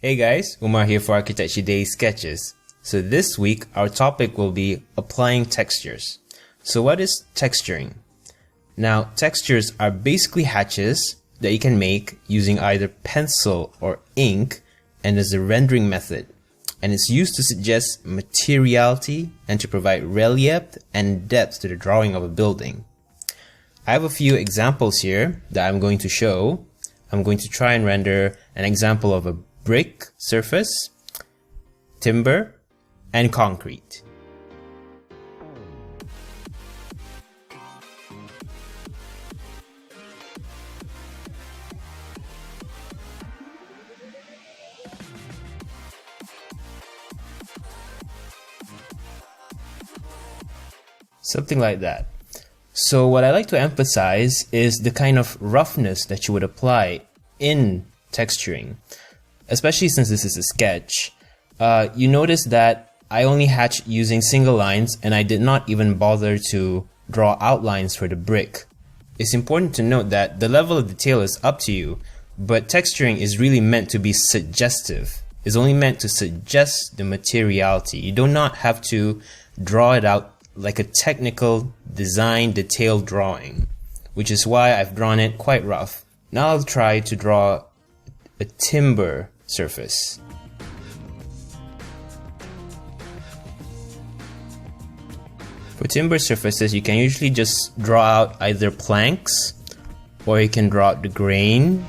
Hey guys, Umar here for Architecture Day Sketches. So this week our topic will be applying textures. So what is texturing? Now textures are basically hatches that you can make using either pencil or ink and as a rendering method. And it's used to suggest materiality and to provide relief and depth to the drawing of a building. I have a few examples here that I'm going to show. I'm going to try and render an example of a brick surface, timber, and concrete. Something like that. So what I like to emphasize is the kind of roughness that you would apply in texturing. Especially since this is a sketch, you notice that I only hatched using single lines and I did not even bother to draw outlines for the brick. It's important to note that the level of detail is up to you, but texturing is really meant to be suggestive. It's only meant to suggest the materiality. You do not have to draw it out like a technical design detailed drawing, which is why I've drawn it quite rough. Now I'll try to draw a timber surface. For timber surfaces, you can usually just draw out either planks or you can draw out the grain.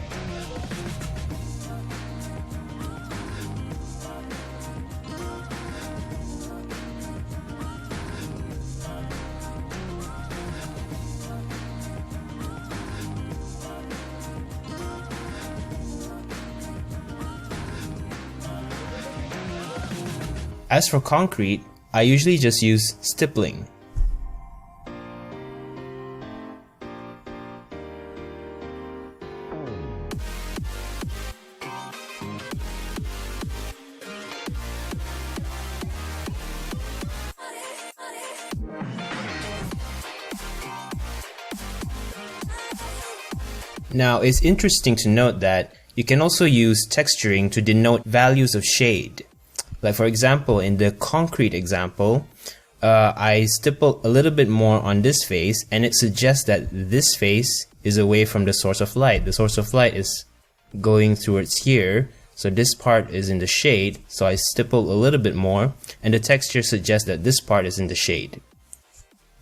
As for concrete, I usually just use stippling. Now, it's interesting to note that you can also use texturing to denote values of shade. Like for example, in the concrete example, I stipple a little bit more on this face and it suggests that this face is away from the source of light. The source of light is going towards here, so this part is in the shade, so I stipple a little bit more and the texture suggests that this part is in the shade.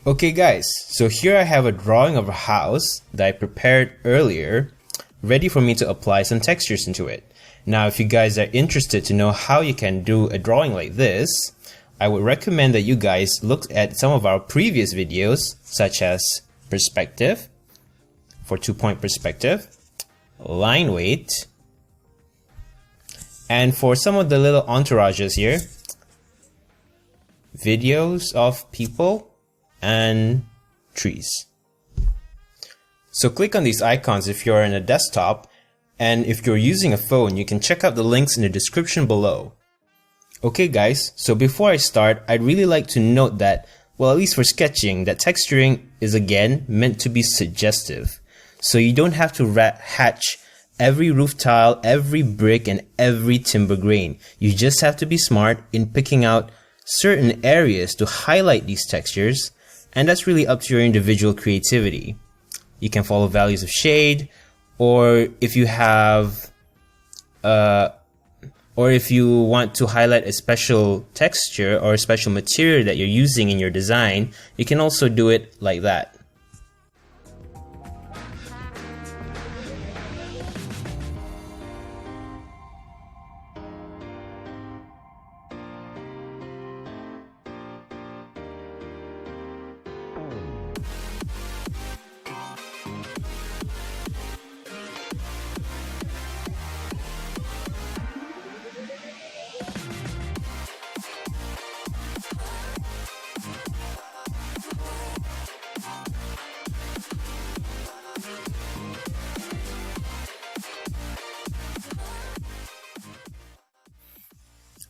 Okay guys, so here I have a drawing of a house that I prepared earlier, ready for me to apply some textures into it. Now, if you guys are interested to know how you can do a drawing like this, I would recommend that you guys look at some of our previous videos, such as perspective, for 2-point perspective, line weight, and for some of the little entourages here, videos of people and trees. So click on these icons if you're on a desktop. And if you're using a phone, you can check out the links in the description below. Okay guys, so before I start, I'd really like to note that, well, at least for sketching, that texturing is again meant to be suggestive. So you don't have to hatch every roof tile, every brick, and every timber grain. You just have to be smart in picking out certain areas to highlight these textures, and that's really up to your individual creativity. You can follow values of shade, or if you have, or if you want to highlight a special texture or a special material that you're using in your design, you can also do it like that.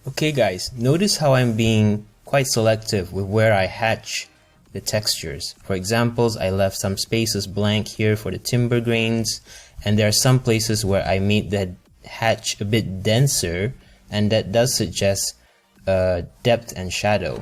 Okay guys, notice how I'm being quite selective with where I hatch the textures. For examples, I left some spaces blank here for the timber grains, and there are some places where I made the hatch a bit denser, and that does suggest depth and shadow.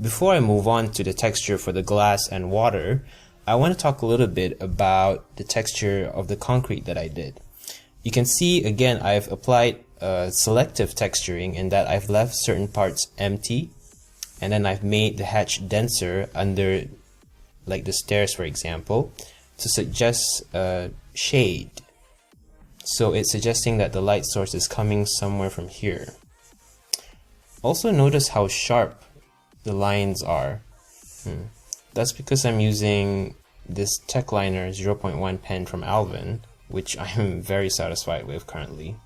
Before I move on to the texture for the glass and water, I want to talk a little bit about the texture of the concrete that I did. You can see again I've applied selective texturing in that I've left certain parts empty, and then I've made the hatch denser under, like the stairs for example, to suggest shade. So it's suggesting that the light source is coming somewhere from here. Also notice how sharp the lines are. That's because I'm using this Techliner 0.1 pen from Alvin, which I'm very satisfied with currently.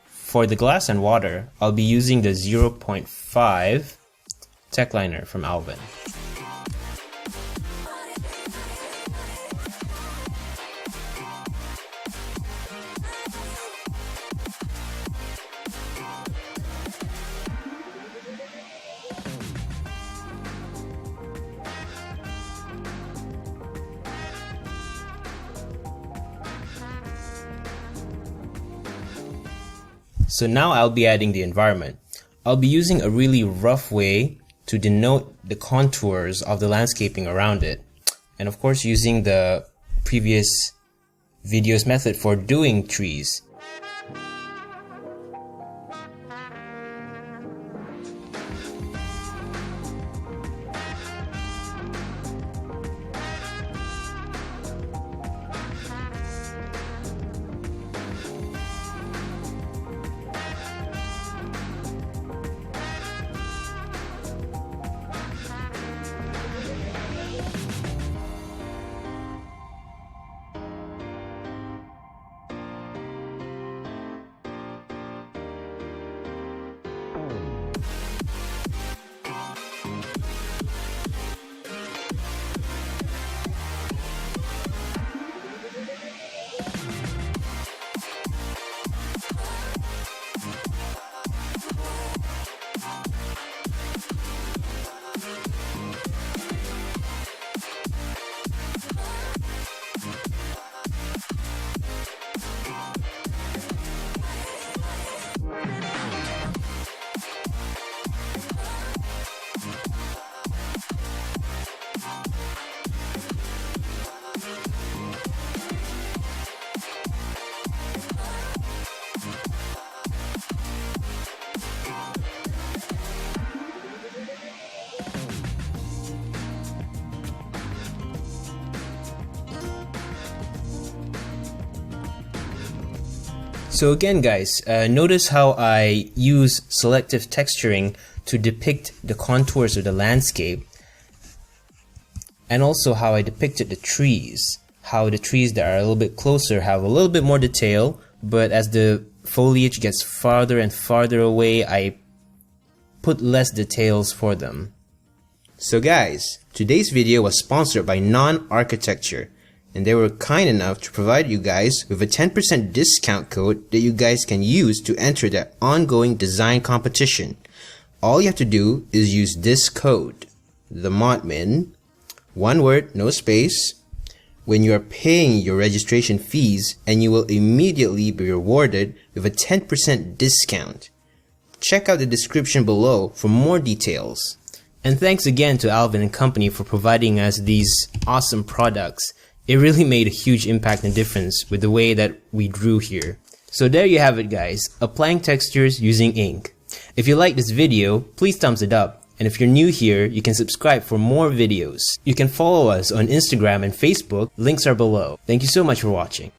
For the glass and water, I'll be using the 0.5 Techliner from Alvin. So now I'll be adding the environment. I'll be using a really rough way to denote the contours of the landscaping around it. And of course using the previous video's method for doing trees. So again guys, notice how I use selective texturing to depict the contours of the landscape, and also how I depicted the trees, how the trees that are a little bit closer have a little bit more detail, but as the foliage gets farther and farther away, I put less details for them. So guys, today's video was sponsored by Non-Architecture, and they were kind enough to provide you guys with a 10% discount code that you guys can use to enter their ongoing design competition. All you have to do is use this code, the Modmin, one word, no space, when you are paying your registration fees, and you will immediately be rewarded with a 10% discount. Check out the description below for more details. And thanks again to Alvin and Company for providing us these awesome products. It really made a huge impact and difference with the way that we drew here. So there you have it guys, applying textures using ink. If you like this video, please thumbs it up. And if you're new here, you can subscribe for more videos. You can follow us on Instagram and Facebook, links are below. Thank you so much for watching.